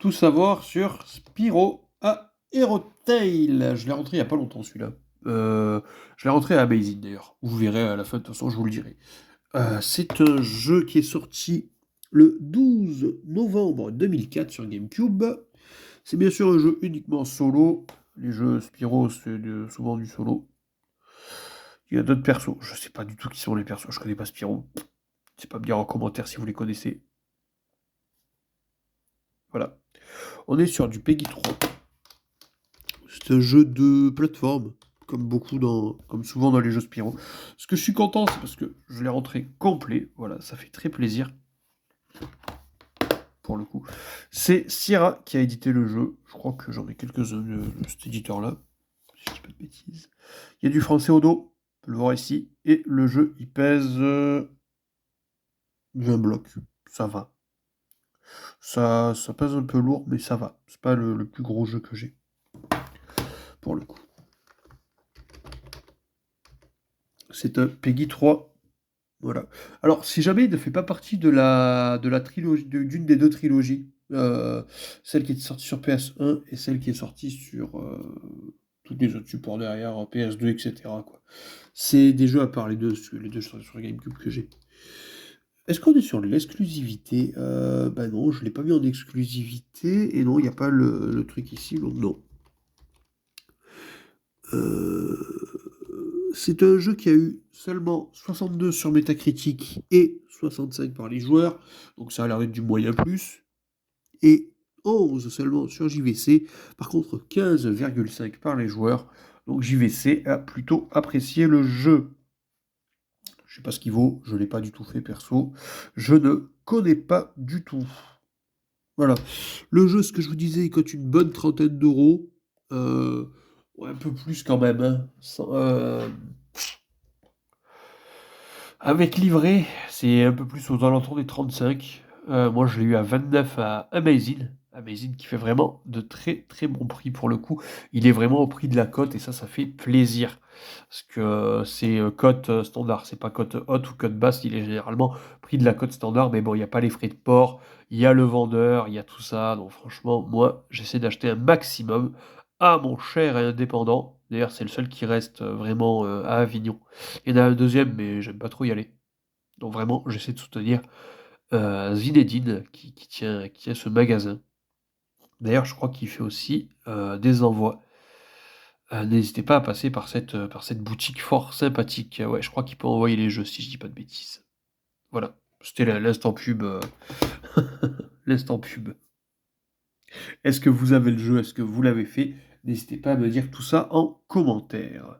Tout savoir sur Spyro à Hero Tail. Je l'ai rentré il n'y a pas longtemps celui-là. Je l'ai rentré à Amazing d'ailleurs. Vous verrez à la fin, de toute façon, je vous le dirai. C'est un jeu qui est sorti le 12 novembre 2004 sur GameCube. C'est bien sûr un jeu uniquement solo. Les jeux Spyro, c'est souvent du solo. Il y a d'autres persos. Je sais pas du tout qui sont les persos. Je connais pas Spyro. Je sais pas me dire en commentaire si vous les connaissez. Voilà. On est sur du Peggy 3. C'est un jeu de plateforme, comme souvent dans les jeux Spyro. Ce que je suis content, c'est parce que je l'ai rentré complet. Voilà, ça fait très plaisir. Pour le coup. C'est Sierra qui a édité le jeu. Je crois que j'en ai quelques-uns de cet éditeur-là. Si je dis pas de bêtises. Il y a du français au dos. On peut le voir ici. Et le jeu, il pèse 20 blocs. Ça va. Ça pèse un peu lourd, mais ça va. C'est pas le plus gros jeu que j'ai. Pour le coup. C'est un Peggy 3. Voilà. Alors, si jamais il ne fait pas partie de la trilogie, d'une des deux trilogies, celle qui est sortie sur PS1 et celle qui est sortie sur tous les autres supports derrière, PS2, etc., quoi. C'est des jeux à part, les deux sur GameCube que j'ai. Est-ce qu'on est sur l'exclusivité? Bah non, je ne l'ai pas mis en exclusivité, et non, il n'y a pas le truc ici, donc non. C'est un jeu qui a eu seulement 62 sur Metacritic et 65 par les joueurs, donc ça a l'air d'être du moyen plus, et 11 seulement sur JVC, par contre 15,5 par les joueurs, donc JVC a plutôt apprécié le jeu. Je sais pas ce qu'il vaut, je l'ai pas du tout fait perso, je ne connais pas du tout. Voilà. Le jeu, ce que je vous disais, il coûte une bonne trentaine d'euros. Ouais, un peu plus quand même, hein. Avec livret, c'est un peu plus aux alentours des 35. Moi, je l'ai eu à 29 à Amazing. Amazing qui fait vraiment de très très bons prix pour le coup. Il est vraiment au prix de la cote et ça fait plaisir. Parce que c'est cote standard, c'est pas cote haute ou cote basse, il est généralement prix de la cote standard. Mais bon, il n'y a pas les frais de port, il y a le vendeur, il y a tout ça. Donc franchement, moi, j'essaie d'acheter un maximum à mon cher et indépendant. D'ailleurs, c'est le seul qui reste vraiment à Avignon. Il y en a un deuxième, mais j'aime pas trop y aller. Donc vraiment, j'essaie de soutenir Zinedine qui tient ce magasin. D'ailleurs, je crois qu'il fait aussi des envois. N'hésitez pas à passer par cette boutique fort sympathique. Ouais, je crois qu'il peut envoyer les jeux, si je dis pas de bêtises. Voilà, c'était l'instant pub. L'instant pub. Est-ce que vous avez le jeu? Est-ce que vous l'avez fait? N'hésitez pas à me dire tout ça en commentaire.